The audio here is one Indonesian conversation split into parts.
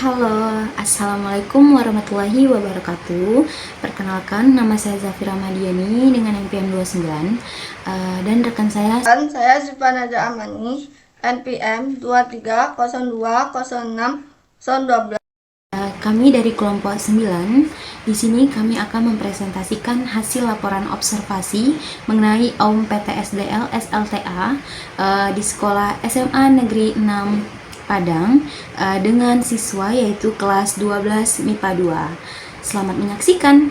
Halo, Assalamualaikum warahmatullahi wabarakatuh. Perkenalkan, nama saya Zafira Madiani dengan NPM 29 dan rekan saya. Dan saya Syifa Naja Amani, NPM 23020612. Kami dari kelompok 9. Di sini kami akan mempresentasikan hasil laporan observasi mengenai AUM PTSDL SLTA di sekolah SMA Negeri 6 Padang dengan siswa yaitu kelas 12 MIPA 2. Selamat menyaksikan.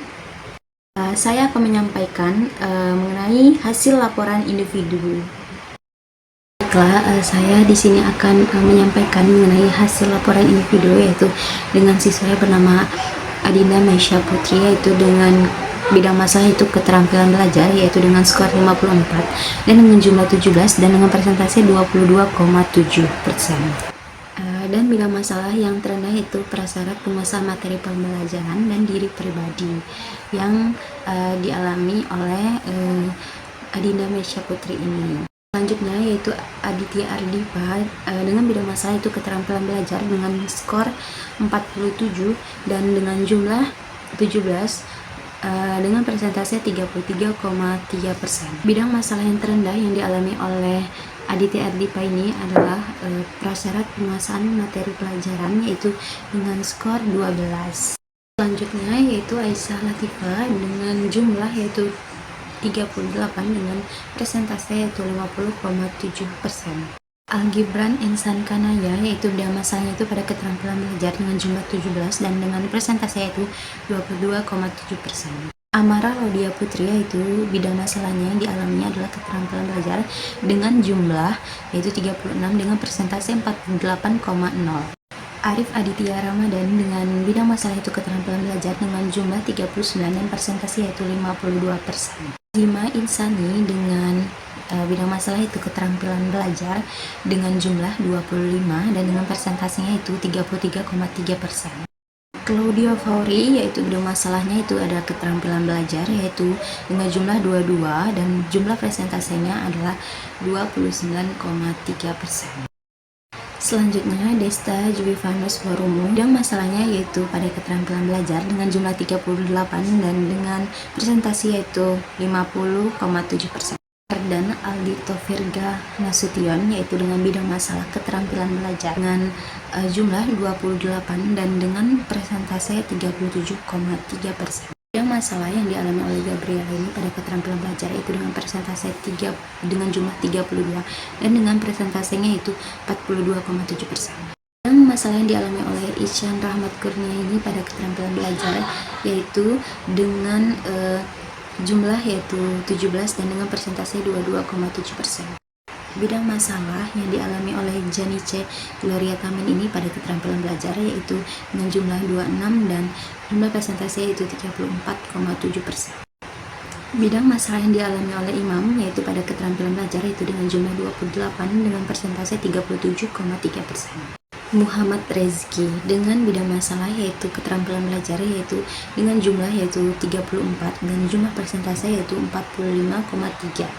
Saya akan menyampaikan mengenai hasil laporan individu. Baiklah, saya di sini akan menyampaikan mengenai hasil laporan individu yaitu dengan siswa bernama Adinda Maisha Putri, yaitu dengan bidang masalah itu keterampilan belajar yaitu dengan skor 54 dan dengan jumlah 17 dan dengan persentase 22,7%. Dan bidang masalah yang terendah itu prasyarat penguasaan materi pembelajaran dan diri pribadi yang dialami oleh Adinda Maisha Putri ini. Selanjutnya yaitu Aditya Ardipa dengan bidang masalah itu keterampilan belajar dengan skor 47 dan dengan jumlah 17 dengan persentase 33,3%. Bidang masalah yang terendah yang dialami oleh Aditya Ardipa ini adalah prasyarat penguasaan materi pelajaran yaitu dengan skor 12. Selanjutnya yaitu Aisyah Latifah dengan jumlah yaitu 38 dengan persentase yaitu 50,7%. Algibran Insan Kanaya yaitu bidang masalahnya itu pada keterampilan belajar dengan jumlah 17 dan dengan persentase yaitu 22,7%. Amara Laudia Putri yaitu bidang masalahnya yang dialaminya adalah keterampilan belajar dengan jumlah yaitu 36 dengan persentase 48,0. Arif Aditya Ramadan dengan bidang masalah itu keterampilan belajar dengan jumlah 39 dan persentase yaitu 52%. Zima Insani dengan bidang masalah itu keterampilan belajar dengan jumlah 25 dan dengan persentasenya itu 33,3%. Claudia Fauri yaitu bidang masalahnya itu ada keterampilan belajar yaitu dengan jumlah 22 dan jumlah presentasenya adalah 29,3%. Selanjutnya Desta Juvivanus Warumu bidang masalahnya yaitu pada keterampilan belajar dengan jumlah 38 dan dengan presentasi yaitu 50,7%. Dan Aldito Virga Nasution yaitu dengan bidang masalah keterampilan belajar dengan jumlah 28 dan dengan presentase 37,3%. Bidang masalah yang dialami oleh Gabriela ini pada keterampilan belajar itu dengan persentase dengan jumlah 32 dan dengan presentasenya itu 42,7%. Bidang masalah yang dialami oleh Isyan Rahmat Kurnia ini pada keterampilan belajar yaitu dengan jumlah yaitu 17 dan dengan persentase 22,7%. Bidang masalah yang dialami oleh Janice Gloria Tamin ini pada keterampilan belajar yaitu dengan jumlah 26 dan jumlah persentase yaitu 34,7%. Bidang masalah yang dialami oleh Imam yaitu pada keterampilan belajar yaitu dengan jumlah 28 dengan persentase 37,3%. Muhammad Rezki dengan bidang masalah yaitu keterampilan belajar yaitu dengan jumlah yaitu 34 dan jumlah persentase yaitu 45,3.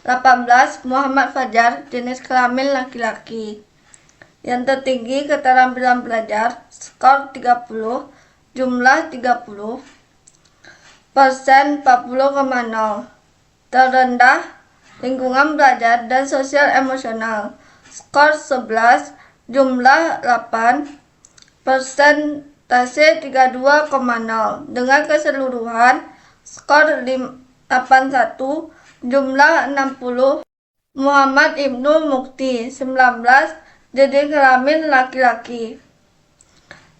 18. Muhammad Fajar, jenis kelamin laki-laki. Yang tertinggi keterampilan belajar, skor 30, jumlah 30, persen 40,0. Terendah, lingkungan belajar dan sosial emosional, skor 11, jumlah 8, persentase 32,0. Dengan keseluruhan, skor 81, jumlah 60. Muhammad Ibnu Mukti, 19, jenis kelamin laki-laki.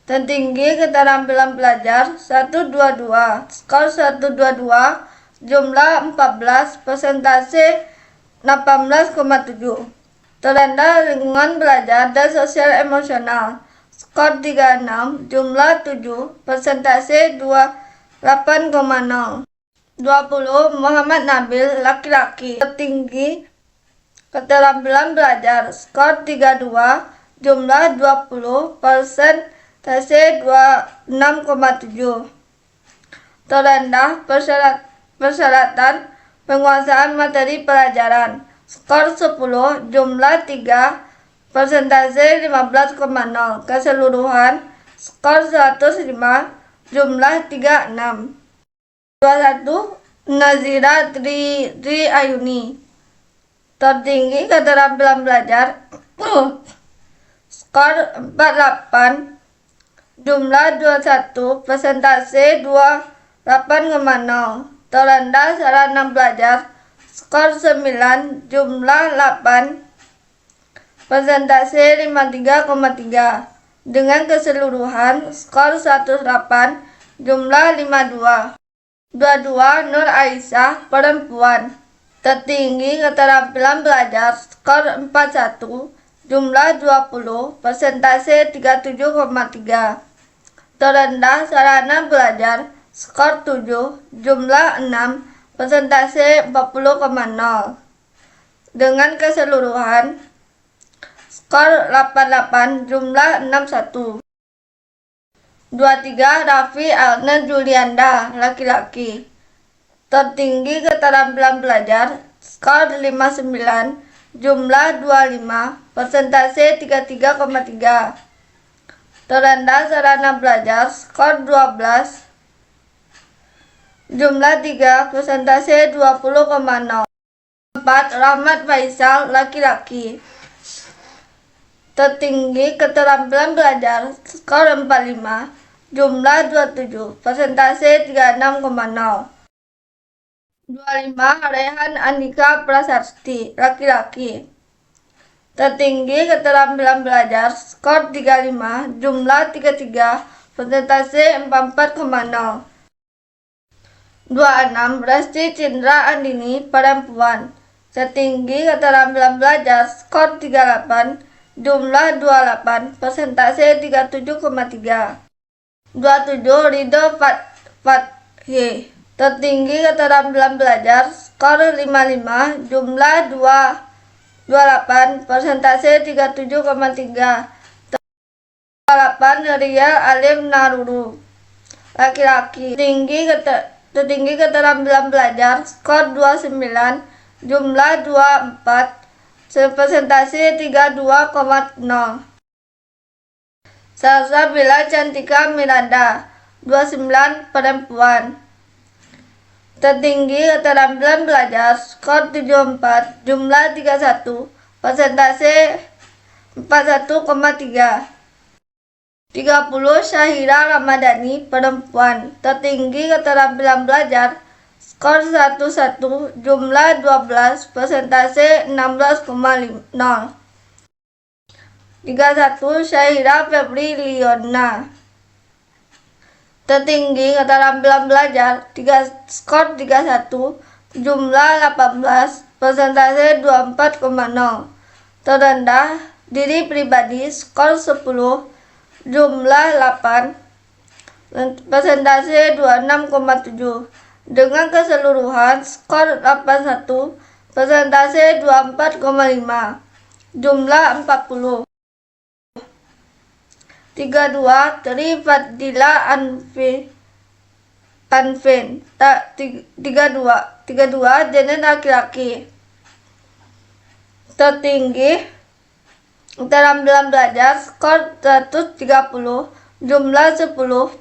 Tertinggi keterampilan belajar 122, skor 122, jumlah 14, persentase 18,7. Terendah lingkungan belajar dan sosial emosional, skor 36, jumlah 7, persentase 28,0. 20. Muhammad Nabil, laki-laki. Tertinggi keterampilan belajar, skor 32, jumlah 20, persentase 26,7. Terendah persyaratan penguasaan materi pelajaran, skor 10, jumlah 3, persentase 15,0. Keseluruhan skor 105, jumlah 36. 21. Nazira Tri Ayuni, tertinggi keterampilan belajar skor 48, jumlah 21, persentase 28,0. Terendah sarana belajar skor 9, jumlah 8, persentase 53,3. Dengan keseluruhan skor 108, jumlah 52. 22. Nur Aisyah, perempuan, tertinggi keterampilan belajar skor 41, jumlah 20, persentase 37,3. Terendah sarana belajar skor 7, jumlah 6, persentase 40,0. Dengan keseluruhan skor 88, jumlah 61. 23. Raffi Alna Julianda, laki-laki, tertinggi keterampilan belajar skor 59, jumlah 25, persentase 33,3. Terendah sarana belajar skor 12, jumlah 3, persentase 20,0. 4. Rahmat Faisal, laki-laki, tertinggi keterampilan belajar skor 45, jumlah 27, persentase 36,0. 25. Rehan Andika Prasasti, laki-laki, tertinggi keterampilan belajar skor 35, jumlah 33, persentase 44,0. 26. Resti Cindra Andini, perempuan, tertinggi keterampilan belajar skor 38, jumlah 28, persentase 37,3. 27. Ridho Fathi, tertinggi keterampilan belajar skor 55, jumlah 28, persentase 37,3. 28. Ria Alim Naruru, laki-laki, tertinggi keterampilan belajar skor 29, jumlah 24, persentase 32,0. Salsabila Cantika Miranda, 29, perempuan, tertinggi keterampilan belajar skor 74, jumlah 31, persentase 41,3. 30. Syahira Ramadhani, perempuan, tertinggi keterampilan belajar skor 11, jumlah 12, persentase 16,0. 31. Syahira Febri Liona, tertinggi keterampilan belajar skor 31, jumlah 18, persentase 24,0. Terendah diri pribadi skor 10, jumlah 8, persentase 26,7. Dengan keseluruhan skor 81, persentase 24,5, jumlah 40. 32. Tri Fadila Anfin, 32, jenis laki-laki, tertinggi keterampilan belajar skor 130, jumlah 10,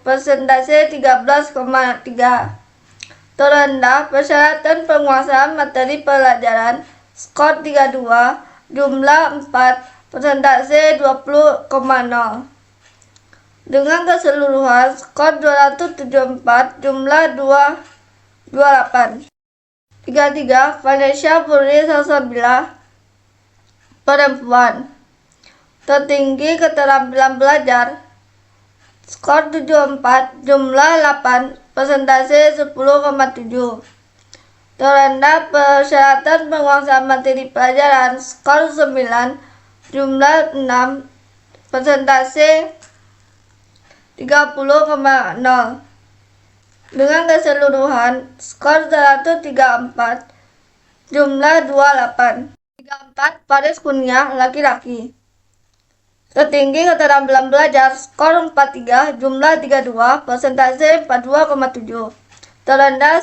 persentase 13,3. Terendah persyaratan penguasaan materi pelajaran skor 32, jumlah 4, persentase 20,0. Dengan keseluruhan skor 274, jumlah 228. 33. Vanessa Purni Salsabila, perempuan, tertinggi keterampilan belajar skor 74, jumlah 8, persentase 10,7. Terendah persyaratan penguasaan materi pelajaran skor 9, jumlah 6, persentase 30,0. Dengan keseluruhan skor 134, jumlah 28. 34. Faris Kurnia, laki-laki, tertinggi keterampilan belajar skor 43, jumlah 32, persentase 42,7. Terendah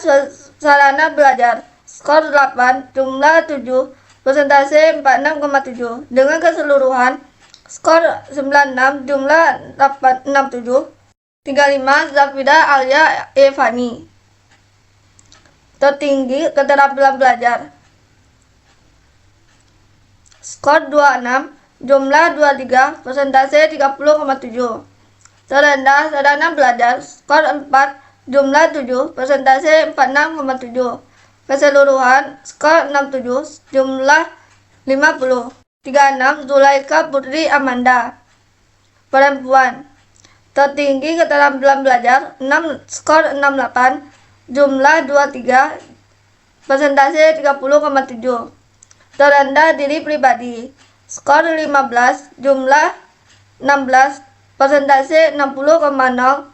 sarana belajar skor 8, jumlah 7, persentase 46,7. Dengan keseluruhan skor 96, jumlah 867. 35 Zafida Alia Evani. Tertinggi keterampilan belajar. Skor 26, jumlah 23, persentase 30,7. Terendah sarana belajar. Skor 4, jumlah 7, persentase 46,7. Keseluruhan skor 67, jumlah 50. 36 Zulaika Putri Amanda. Perempuan. Tertinggi keterampilan belajar 6, skor 68, jumlah 23, persentase 30,7. Terendah diri pribadi. Skor 15, jumlah 16, persentase 60,0.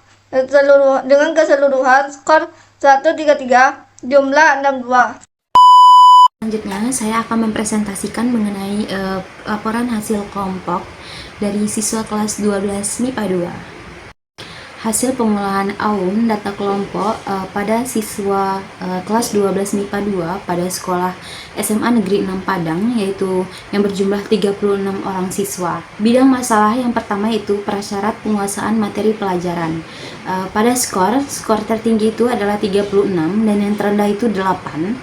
Dengan keseluruhan skor 133, jumlah 62. Selanjutnya, saya akan mempresentasikan mengenai laporan hasil kelompok dari siswa kelas 12 MIPA 2. Hasil pengolahan AUM data kelompok pada siswa kelas 12 MIPA 2 pada sekolah SMA Negeri 6 Padang, yaitu yang berjumlah 36 orang siswa. Bidang masalah yang pertama yaitu prasyarat penguasaan materi pelajaran. Pada skor tertinggi itu adalah 36 dan yang terendah itu 8.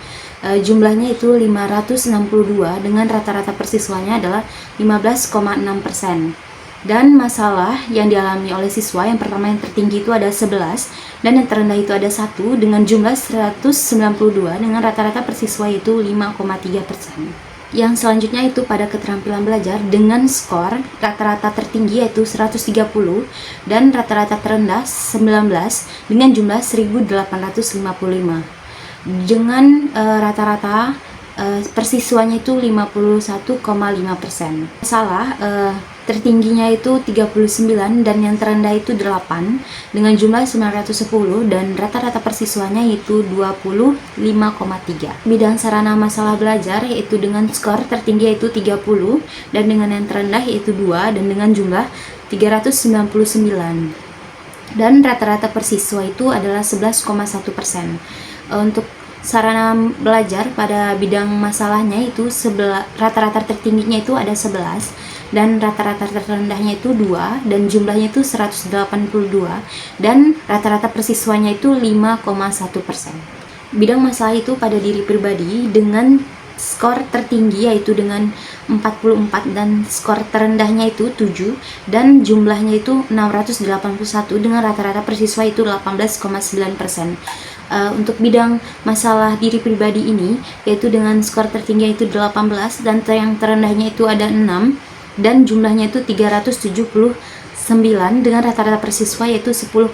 Jumlahnya itu 562 dengan rata-rata persiswanya adalah 15,6%. Dan masalah yang dialami oleh siswa yang pertama yang tertinggi itu ada 11 dan yang terendah itu ada 1 dengan jumlah 192 dengan rata-rata persiswa itu 5,3%. Yang selanjutnya itu pada keterampilan belajar dengan skor rata-rata tertinggi yaitu 130 dan rata-rata terendah 19 dengan jumlah 1855. Dengan rata-rata persiswanya itu 51,5%. Masalah tertingginya itu 39 dan yang terendah itu 8 dengan jumlah 910 dan rata-rata persiswanya yaitu 25,3. Bidang sarana masalah belajar yaitu dengan skor tertinggi yaitu 30 dan dengan yang terendah yaitu 2 dan dengan jumlah 399 dan rata-rata persiswa itu adalah 11,1%. Untuk sarana belajar pada bidang masalahnya itu rata-rata tertingginya itu ada 11 dan rata-rata terendahnya itu 2 dan jumlahnya itu 182 dan rata-rata persiswanya itu 5,1%. Bidang masalah itu pada diri pribadi dengan skor tertinggi yaitu dengan 44 dan skor terendahnya itu 7 dan jumlahnya itu 681 dengan rata-rata persiswa itu 18,9%. Untuk bidang masalah diri pribadi ini yaitu dengan skor tertinggi itu 18 dan yang terendahnya itu ada 6 dan jumlahnya itu 379 dengan rata-rata persiswa yaitu 10,5%.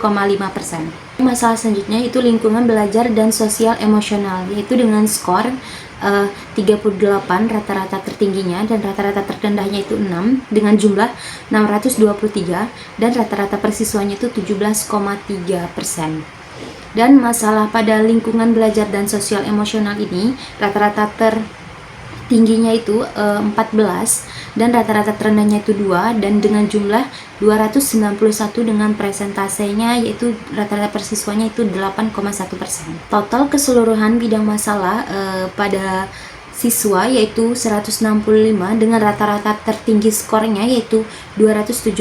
Masalah selanjutnya itu lingkungan belajar dan sosial emosional yaitu dengan skor 38 rata-rata tertingginya dan rata-rata terendahnya itu 6 dengan jumlah 623 dan rata-rata persiswanya itu 17,3%. Dan masalah pada lingkungan belajar dan sosial emosional ini rata-rata tertingginya itu 14 dan rata-rata terendahnya itu 2 dan dengan jumlah 291 dengan presentasenya yaitu rata-rata persiswanya itu 8,1%. Total keseluruhan bidang masalah pada siswa yaitu 165 dengan rata-rata tertinggi skornya yaitu 274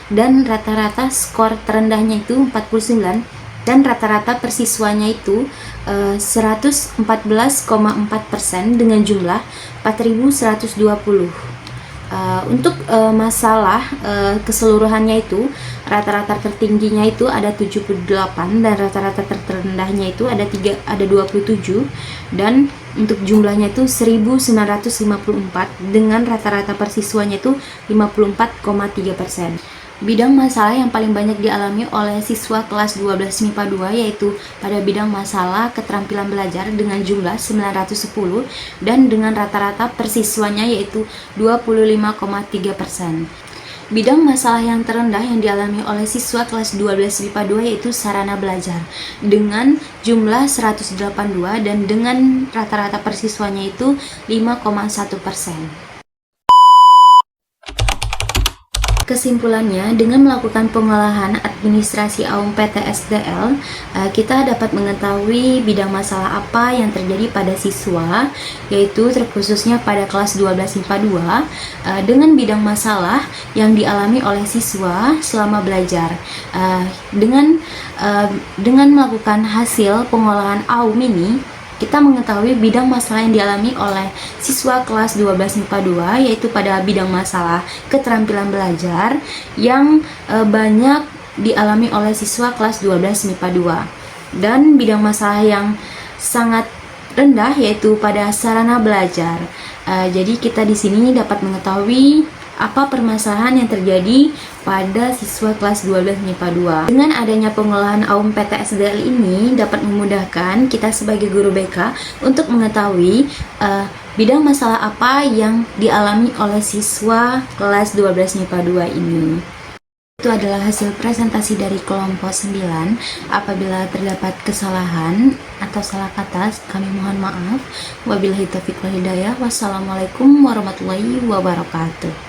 dan rata-rata skor terendahnya itu 49 dan rata-rata persiswanya itu 114,4% dengan jumlah 4.120. Untuk masalah keseluruhannya itu rata-rata tertingginya itu ada 78 dan rata-rata terendahnya itu ada 27 dan untuk jumlahnya itu 1954 dengan rata-rata persiswanya itu 54,3%. Bidang masalah yang paling banyak dialami oleh siswa kelas 12 MIPA 2 yaitu pada bidang masalah keterampilan belajar dengan jumlah 910 dan dengan rata-rata persiswanya yaitu 25,3%. Bidang masalah yang terendah yang dialami oleh siswa kelas 12 MIPA 2 yaitu sarana belajar dengan jumlah 182 dan dengan rata-rata persiswanya itu 5,1%. Kesimpulannya, dengan melakukan pengolahan administrasi AUM PTSDL, kita dapat mengetahui bidang masalah apa yang terjadi pada siswa, yaitu terkhususnya pada kelas 12 IPA 2, dengan bidang masalah yang dialami oleh siswa selama belajar. Dengan melakukan hasil pengolahan AUM ini, kita mengetahui bidang masalah yang dialami oleh siswa kelas 12 MIPA 2, yaitu pada bidang masalah keterampilan belajar yang banyak dialami oleh siswa kelas 12 MIPA 2, dan bidang masalah yang sangat rendah yaitu pada sarana belajar. Jadi kita di sini dapat mengetahui apa permasalahan yang terjadi pada siswa kelas 12 MIPA 2. Dengan adanya pengolahan AUM PTSDL ini dapat memudahkan kita sebagai guru BK untuk mengetahui bidang masalah apa yang dialami oleh siswa kelas 12 MIPA 2 ini. Itu adalah hasil presentasi dari kelompok 9. Apabila terdapat kesalahan atau salah kata, kami mohon maaf. Wabillahi taufiq wal hidayah. Wassalamualaikum warahmatullahi wabarakatuh.